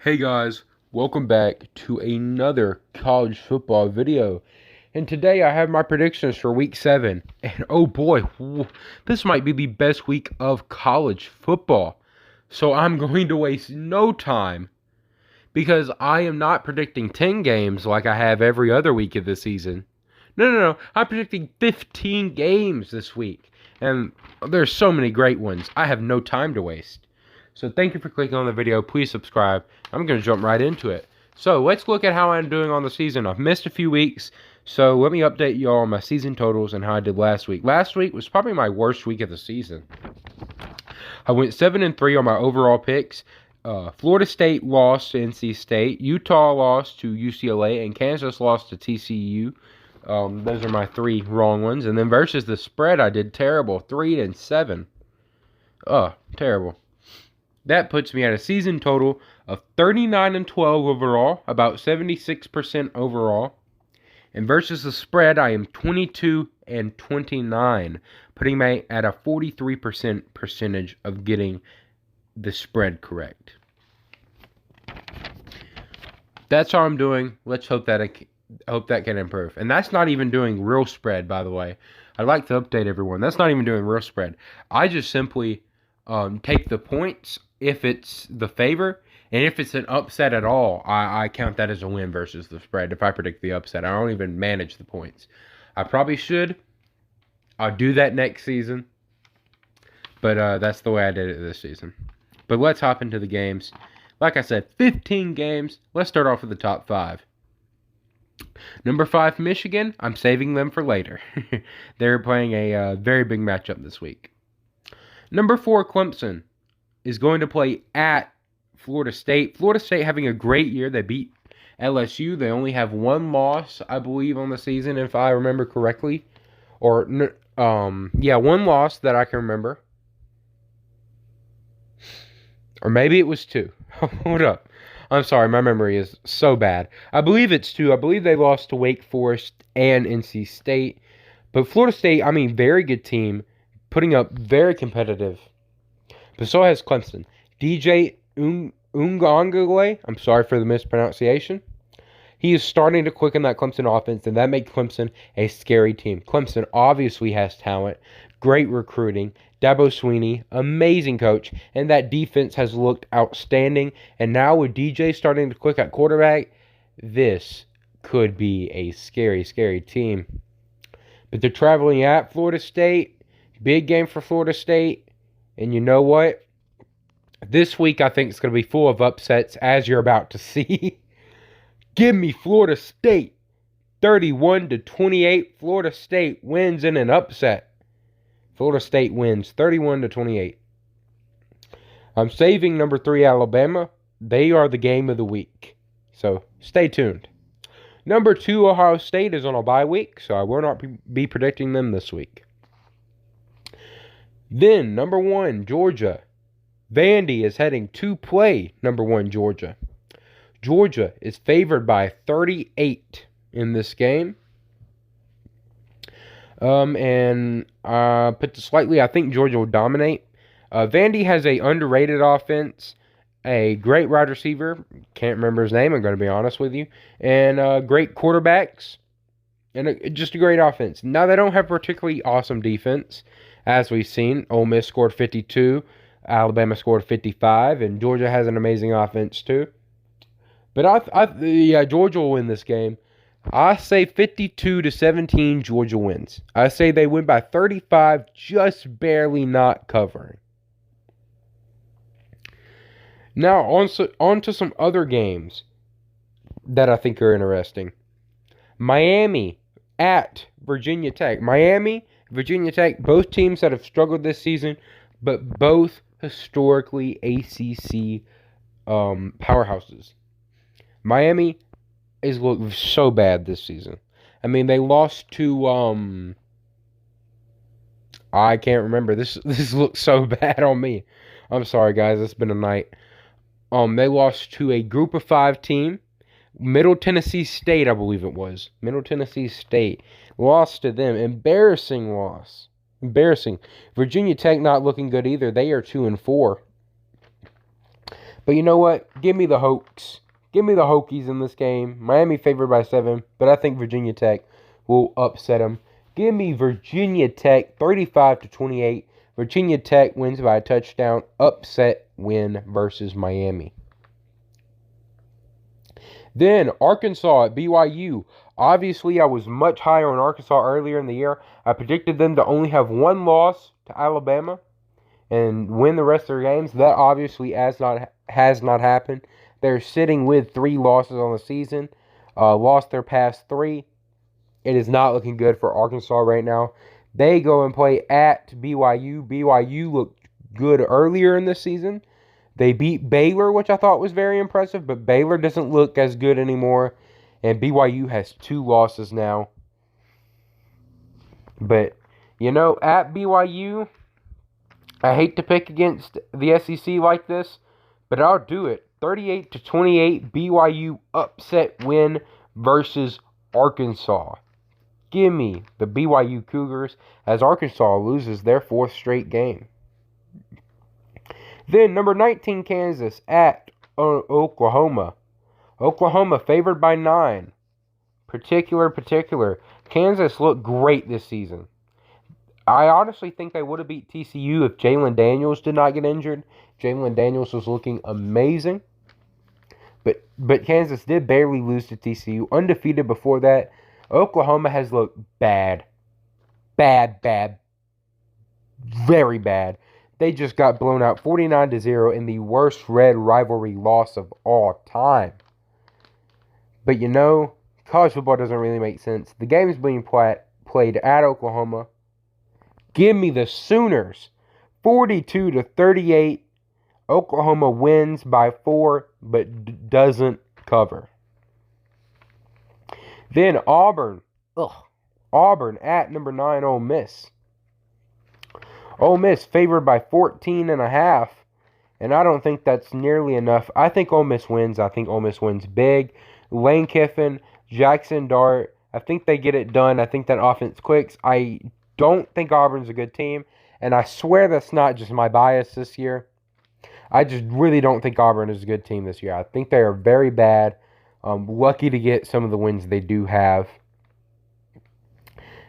Hey guys, welcome back to another college football video. And today I have my predictions for week 7. And oh boy, this might be the best week of college football. So I'm going to waste no time because I am not predicting 10 games like I have every other week of the season. No. I'm predicting 15 games this week. And there's so many great ones. I have no time to waste. So thank you for clicking on the video. Please subscribe. I'm going to jump right into it. So let's look at how I'm doing on the season. I've missed a few weeks, so let me update you all on my season totals and how I did last week. Last week was probably my worst week of the season. I went 7-3 on my overall picks. Florida State lost to NC State. Utah lost to UCLA, and Kansas lost to TCU. Those are my 3 wrong ones. And then versus the spread, I did terrible, 3-7. Terrible. That puts me at a season total of 39-12 overall, about 76% overall. And versus the spread, I am 22-29, putting me at a 43% percentage of getting the spread correct. That's how I'm doing. Let's hope that can improve. And that's not even doing real spread, by the way. I'd like to update everyone. That's not even doing real spread. I just simply take the points if it's the favor, and if it's an upset at all, I count that as a win versus the spread. If I predict the upset, I don't even manage the points. I probably should. I'll do that next season, but that's the way I did it this season. But let's hop into the games. Like I said, 15 games. Let's start off with the top 5. Number 5, Michigan. I'm saving them for later. They're playing a very big matchup this week. Number 4, Clemson is going to play at Florida State. Florida State having a great year. They beat LSU. They only have 1 loss, I believe, on the season, if I remember correctly. Or, 1 loss that I can remember. Or maybe it was 2. Hold up. I'm sorry, my memory is so bad. I believe it's 2. I believe they lost to Wake Forest and NC State. But Florida State, very good team. Putting up very competitive. But so has Clemson. DJ Ungangale, I'm sorry for the mispronunciation. He is starting to quicken that Clemson offense, and that makes Clemson a scary team. Clemson obviously has talent, great recruiting, Dabo Swinney, amazing coach, and that defense has looked outstanding. And now with DJ starting to click at quarterback, this could be a scary, scary team. But they're traveling at Florida State. Big game for Florida State. And you know what? This week I think it's going to be full of upsets, as you're about to see. Give me Florida State. 31-28. Florida State wins in an upset. Florida State wins 31-28. I'm saving number 3, Alabama. They are the game of the week. So stay tuned. Number 2, Ohio State is on a bye week, so I will not be predicting them this week. Then, number 1, Georgia. Vandy is heading to play number 1, Georgia. Georgia is favored by 38 in this game. And put this slightly, I think Georgia will dominate. Vandy has a underrated offense, a great wide receiver. Can't remember his name, I'm going to be honest with you. And great quarterbacks. And just a great offense. Now, they don't have particularly awesome defense. As we've seen, Ole Miss scored 52, Alabama scored 55, and Georgia has an amazing offense too. But Georgia will win this game. I say 52-17, Georgia wins. I say they win by 35, just barely not covering. Now, on to some other games that I think are interesting. Miami at Virginia Tech. Virginia Tech, both teams that have struggled this season, but both historically ACC powerhouses. Miami is looking so bad this season. They lost to I can't remember. This looks so bad on me. I'm sorry, guys. It's been a night. They lost to a group of 5 team. Middle Tennessee State, I believe it was. Middle Tennessee State. Lost to them. Embarrassing loss. Embarrassing. Virginia Tech not looking good either. They are 2-4. But you know what? Give me the Hokies. Give me the Hokies in this game. Miami favored by 7, but I think Virginia Tech will upset them. Give me Virginia Tech 35-28. Virginia Tech wins by a touchdown. Upset win versus Miami. Then Arkansas at BYU. Obviously, I was much higher on Arkansas earlier in the year. I predicted them to only have one loss to Alabama and win the rest of their games. That obviously has not happened. They're sitting with 3 losses on the season. Lost their past 3. It is not looking good for Arkansas right now. They go and play at BYU. BYU looked good earlier in the season. They beat Baylor, which I thought was very impressive, but Baylor doesn't look as good anymore. And BYU has 2 losses now. But, at BYU, I hate to pick against the SEC like this, but I'll do it. 38-28 BYU upset win versus Arkansas. Give me the BYU Cougars as Arkansas loses their 4th straight game. Then number 19 Kansas at Oklahoma. Oklahoma favored by 9. Particular. Kansas looked great this season. I honestly think they would have beat TCU if Jalen Daniels did not get injured. Jalen Daniels was looking amazing. But Kansas did barely lose to TCU. Undefeated before that. Oklahoma has looked bad. Bad. Very bad. They just got blown out 49-0 in the worst red rivalry loss of all time. But college football doesn't really make sense. The game is being played at Oklahoma. Give me the Sooners. 42-38. Oklahoma wins by 4, but doesn't cover. Then Auburn. Auburn at number 9, Ole Miss. Ole Miss favored by 14.5. And I don't think that's nearly enough. I think Ole Miss wins. I think Ole Miss wins big. Lane Kiffin, Jackson Dart. I think they get it done. I think that offense clicks. I don't think Auburn's a good team. And I swear that's not just my bias this year. I just really don't think Auburn is a good team this year. I think they are very bad. Lucky to get some of the wins they do have.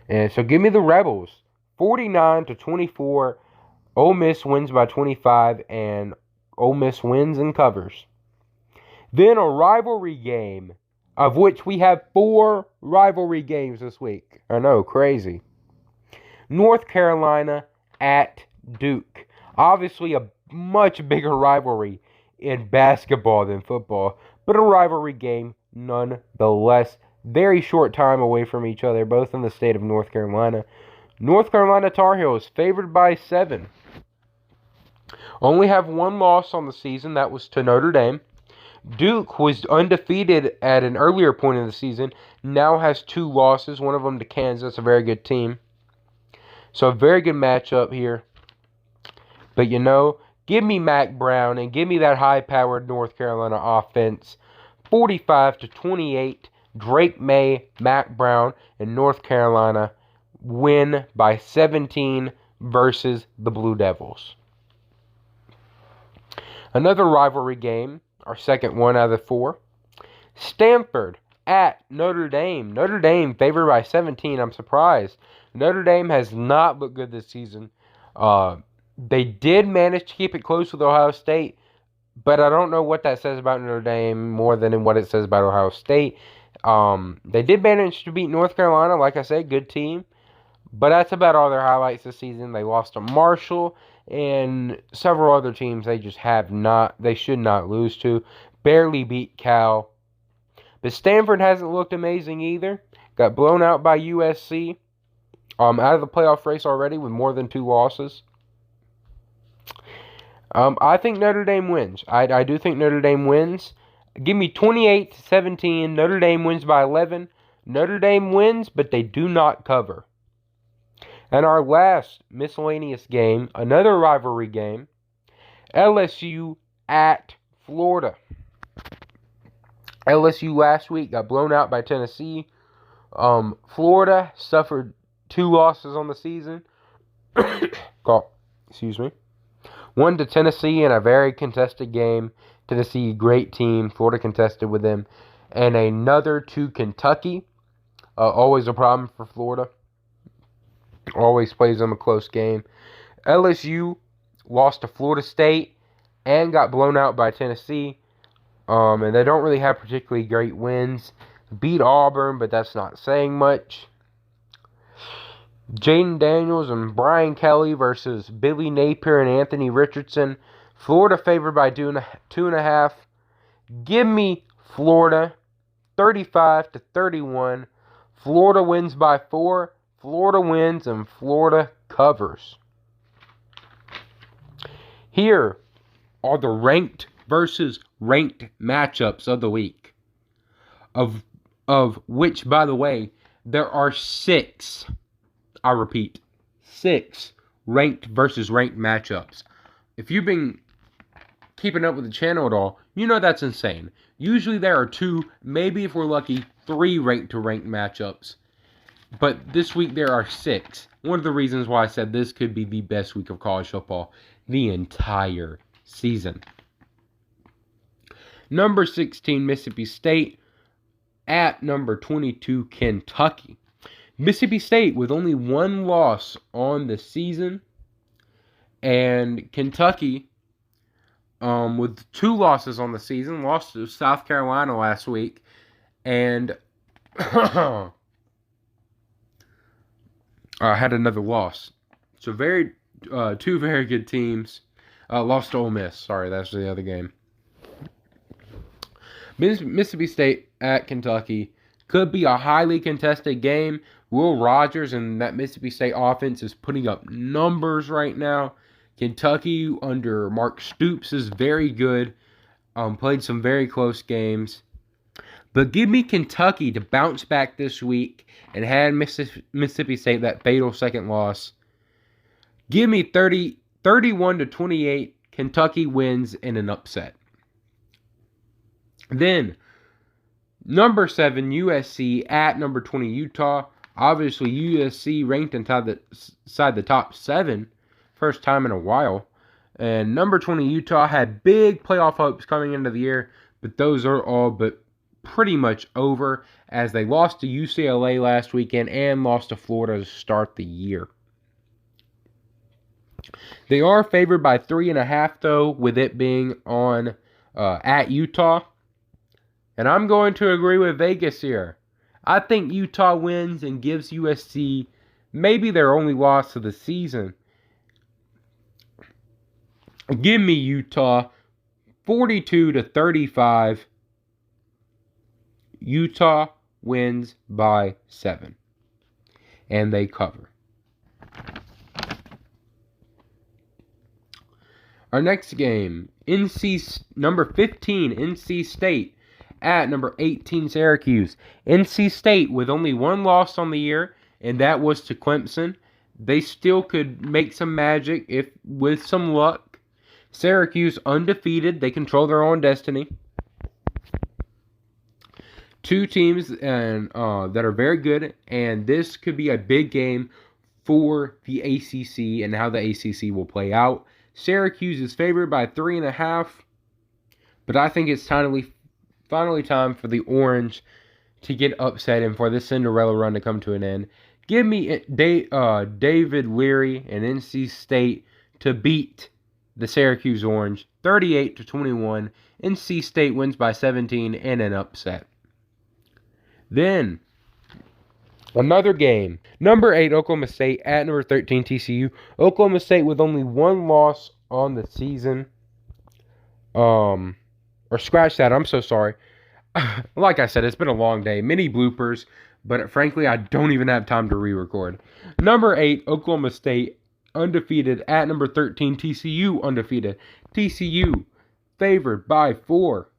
And so give me the Rebels. 49-24. Ole Miss wins by 25. And Ole Miss wins and covers. Then a rivalry game, of which we have 4 rivalry games this week. I know, crazy. North Carolina at Duke. Obviously a much bigger rivalry in basketball than football, but a rivalry game nonetheless. Very short time away from each other, both in the state of North Carolina. North Carolina Tar Heels favored by 7. Only have 1 loss on the season. That was to Notre Dame. Duke was undefeated at an earlier point in the season. Now has 2 losses. One of them to Kansas, a very good team. So a very good matchup here. But give me Mac Brown and give me that high-powered North Carolina offense. 45-28. Drake May, Mac Brown, and North Carolina win by 17 versus the Blue Devils. Another rivalry game, our second one out of the 4. Stanford at Notre Dame. Notre Dame favored by 17. I'm surprised. Notre Dame has not looked good this season. They did manage to keep it close with Ohio State, but I don't know what that says about Notre Dame more than what it says about Ohio State. They did manage to beat North Carolina, like I said, good team. But that's about all their highlights this season. They lost to Marshall and several other teams they should not lose to. Barely beat Cal. But Stanford hasn't looked amazing either. Got blown out by USC. Out of the playoff race already with more than 2 losses. I think Notre Dame wins. I do think Notre Dame wins. Give me 28-17. Notre Dame wins by 11. Notre Dame wins, but they do not cover. And our last miscellaneous game, another rivalry game, LSU at Florida. LSU last week got blown out by Tennessee. Florida suffered 2 losses on the season. Excuse me. 1 to Tennessee in a very contested game. Tennessee, great team. Florida contested with them. And another to Kentucky. Always a problem for Florida. Always plays them a close game. LSU lost to Florida State and got blown out by Tennessee. And they don't really have particularly great wins. Beat Auburn, but that's not saying much. Jaden Daniels and Brian Kelly versus Billy Napier and Anthony Richardson. Florida favored by 2.5. Give me Florida, 35-31. Florida wins by 4. Florida wins and Florida covers. Here are the ranked versus ranked matchups of the week. Of which, by the way, there are 6. I repeat, 6 ranked versus ranked matchups. If you've been keeping up with the channel at all, you know that's insane. Usually there are 2, maybe if we're lucky, 3 ranked to ranked matchups. But this week there are 6. One of the reasons why I said this could be the best week of college football the entire season. Number 16, Mississippi State at number 22, Kentucky. Mississippi State with only 1 loss on the season, and Kentucky with 2 losses on the season. Lost to South Carolina last week, and had another loss. So 2 very good teams. Lost to Ole Miss. Sorry, that's the other game. Mississippi State at Kentucky could be a highly contested game. Will Rogers and that Mississippi State offense is putting up numbers right now. Kentucky under Mark Stoops is very good. Played some very close games. But give me Kentucky to bounce back this week and hand Mississippi State that fatal second loss. Give me 31-28. Kentucky wins in an upset. Then, number 7, USC at number 20, Utah. Obviously, USC ranked inside the top 7. First time in a while. And number 20, Utah had big playoff hopes coming into the year. But those are all but pretty much over, as they lost to UCLA last weekend and lost to Florida to start the year. They are favored by 3.5, though, with it being on at Utah. And I'm going to agree with Vegas here. I think Utah wins and gives USC maybe their only loss of the season. Give me Utah 42-35. Utah wins by 7. And they cover. Our next game, number 15, NC State at number 18, Syracuse. NC State with only 1 loss on the year, and that was to Clemson. They still could make some magic if with some luck. Syracuse undefeated. They control their own destiny. 2 teams that are very good, and this could be a big game for the ACC and how the ACC will play out. Syracuse is favored by 3.5, but I think it's finally time for the Orange to get upset and for this Cinderella run to come to an end. Give me David Leary and NC State to beat the Syracuse Orange 38-21. NC State wins by 17 in an upset. Then, another game. Number 8, Oklahoma State at number 13, TCU. Oklahoma State with only 1 loss on the season. Or scratch that, I'm so sorry. Like I said, it's been a long day. Many bloopers, but frankly, I don't even have time to re-record. Number 8, Oklahoma State, undefeated at number 13, TCU, undefeated. TCU, favored by 4.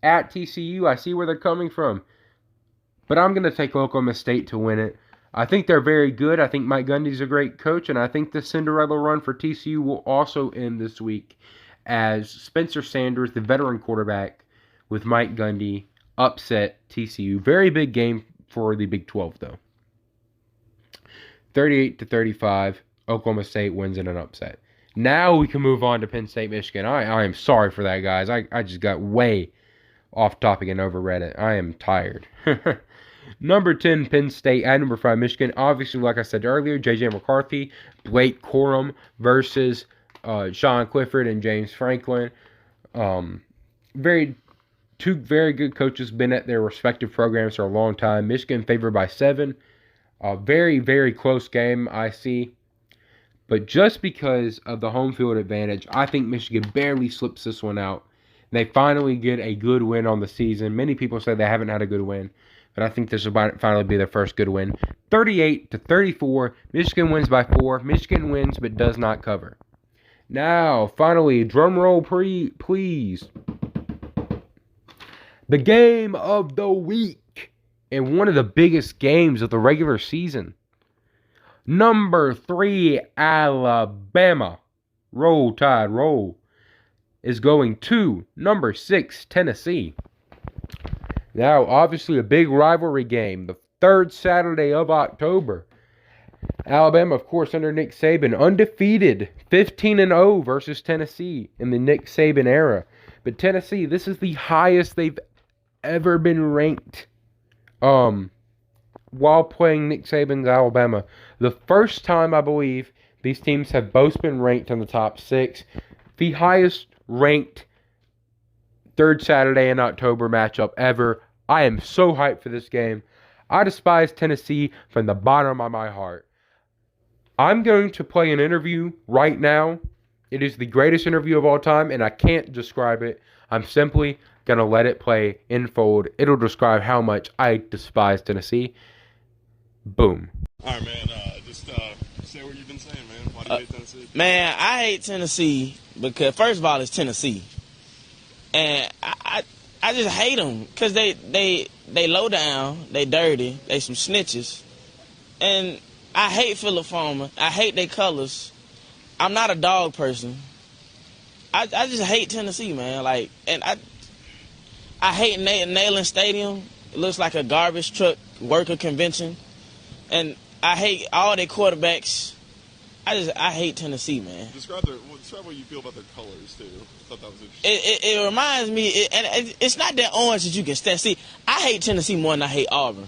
At TCU, I see where they're coming from. But I'm going to take Oklahoma State to win it. I think they're very good. I think Mike Gundy's a great coach, and I think the Cinderella run for TCU will also end this week as Spencer Sanders, the veteran quarterback, with Mike Gundy, upset TCU. Very big game for the Big 12, though. 38-35, Oklahoma State wins in an upset. Now we can move on to Penn State, Michigan. I am sorry for that, guys. I just got way off topic and overread it. I am tired. Number 10, Penn State, at number 5, Michigan. Obviously, like I said earlier, J.J. McCarthy, Blake Corum versus Sean Clifford and James Franklin. Two very good coaches, been at their respective programs for a long time. Michigan favored by 7. A very, very close game, I see. But just because of the home field advantage, I think Michigan barely slips this one out. They finally get a good win on the season. Many people say they haven't had a good win, but I think this will finally be their first good win. 38-34, Michigan wins by 4. Michigan wins but does not cover. Now, finally, drum roll please. The game of the week and one of the biggest games of the regular season. Number 3, Alabama. Roll Tide, roll. Is going to number 6, Tennessee. Now, obviously, a big rivalry game. The third Saturday of October. Alabama, of course, under Nick Saban, undefeated, 15-0 versus Tennessee in the Nick Saban era. But Tennessee, this is the highest they've ever been ranked while playing Nick Saban's Alabama. The first time, I believe, these teams have both been ranked in the top 6. The highest ranked third Saturday in October matchup ever. I am so hyped for this game. I despise Tennessee from the bottom of my heart. I'm going to play an interview right now. It is the greatest interview of all time, and I can't describe it. I'm simply going to let it play in fold. It'll describe how much I despise Tennessee. Boom. All right, man. Just say what you've been saying, man. Why do you hate Tennessee? Man, I hate Tennessee because, first of all, it's Tennessee. And I just hate them because they low down, they dirty, they some snitches. And I hate Philip Farmer. I hate their colors. I'm not a dog person. I just hate Tennessee, man. And I hate Neyland Stadium. It looks like a garbage truck worker convention. And I hate all their quarterbacks. I hate Tennessee, man. Describe what you feel about their colors, too. I thought that was interesting. It reminds me, and it's not that orange that you can stand. See, I hate Tennessee more than I hate Auburn.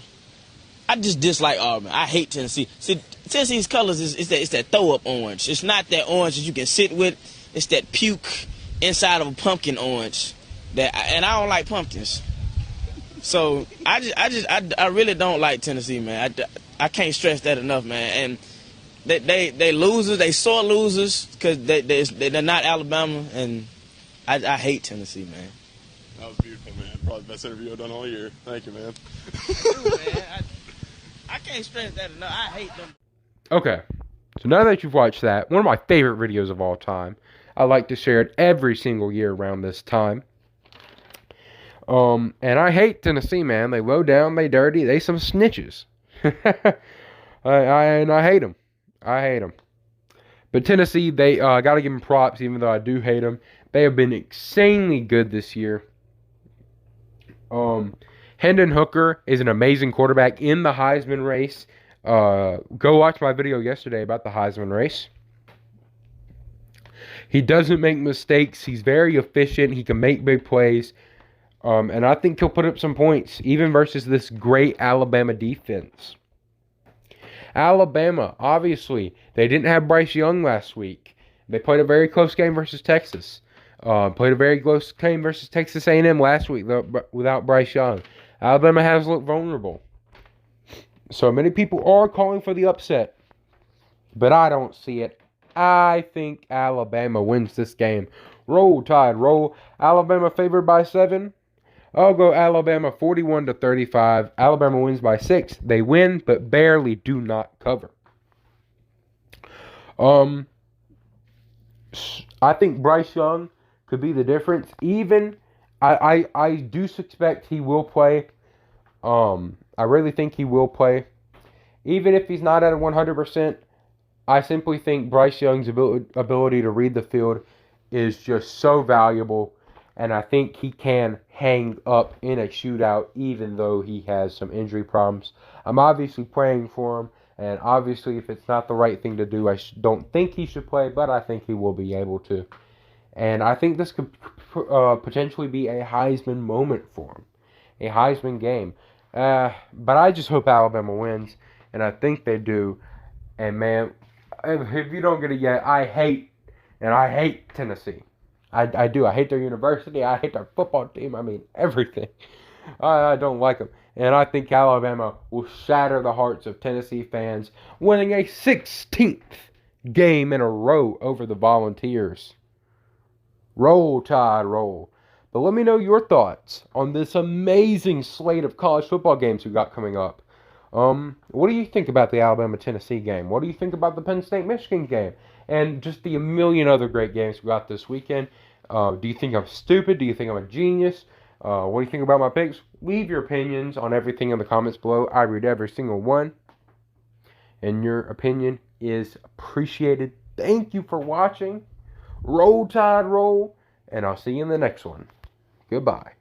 I just dislike Auburn. I hate Tennessee. See, Tennessee's colors is that throw-up orange. It's not that orange that you can sit with. It's that puke inside of a pumpkin orange. And I don't like pumpkins. So I really don't like Tennessee, man. I can't stress that enough, man. And they losers, they sore losers because they're not Alabama, and I hate Tennessee, man. That was beautiful, man. Probably the best interview I've done all year. Thank you, man. Dude, man, I can't stress that enough. I hate them. Okay, so now that you've watched that, one of my favorite videos of all time, I like to share it every single year around this time. And I hate Tennessee, man. They low down, they dirty, they some snitches. I hate them. I hate them. But Tennessee, they got to give them props, even though I do hate them. They have been insanely good this year. Hendon Hooker is an amazing quarterback in the Heisman race. Go watch my video yesterday about the Heisman race. He doesn't make mistakes. He's very efficient. He can make big plays. And I think he'll put up some points, even versus this great Alabama defense. Alabama, obviously, they didn't have Bryce Young last week. They played a very close game versus Texas. Played a very close game versus Texas A&M last week without Bryce Young. Alabama has looked vulnerable. So many people are calling for the upset, but I don't see it. I think Alabama wins this game. Roll Tide, roll. Alabama favored by 7. I'll go Alabama 41-35. Alabama wins by 6. They win, but barely do not cover. I think Bryce Young could be the difference. Even I do suspect he will play. I really think he will play. Even if he's not at a 100%, I simply think Bryce Young's ability to read the field is just so valuable. And I think he can hang up in a shootout even though he has some injury problems. I'm obviously praying for him. And obviously, if it's not the right thing to do, I don't think he should play, but I think he will be able to. And I think this could potentially be a Heisman moment for him, a Heisman game. But I just hope Alabama wins, and I think they do. And man, if you don't get it yet, I hate Tennessee. I do. I hate their university. I hate their football team. I mean, everything. I don't like them. And I think Alabama will shatter the hearts of Tennessee fans, winning a 16th game in a row over the Volunteers. Roll, Tide, roll. But let me know your thoughts on this amazing slate of college football games we got coming up. What do you think about the Alabama-Tennessee game? What do you think about the Penn State-Michigan game? And just the a million other great games we got this weekend. Do you think I'm stupid? Do you think I'm a genius? What do you think about my picks? Leave your opinions on everything in the comments below. I read every single one. And your opinion is appreciated. Thank you for watching. Roll, Tide, roll. And I'll see you in the next one. Goodbye.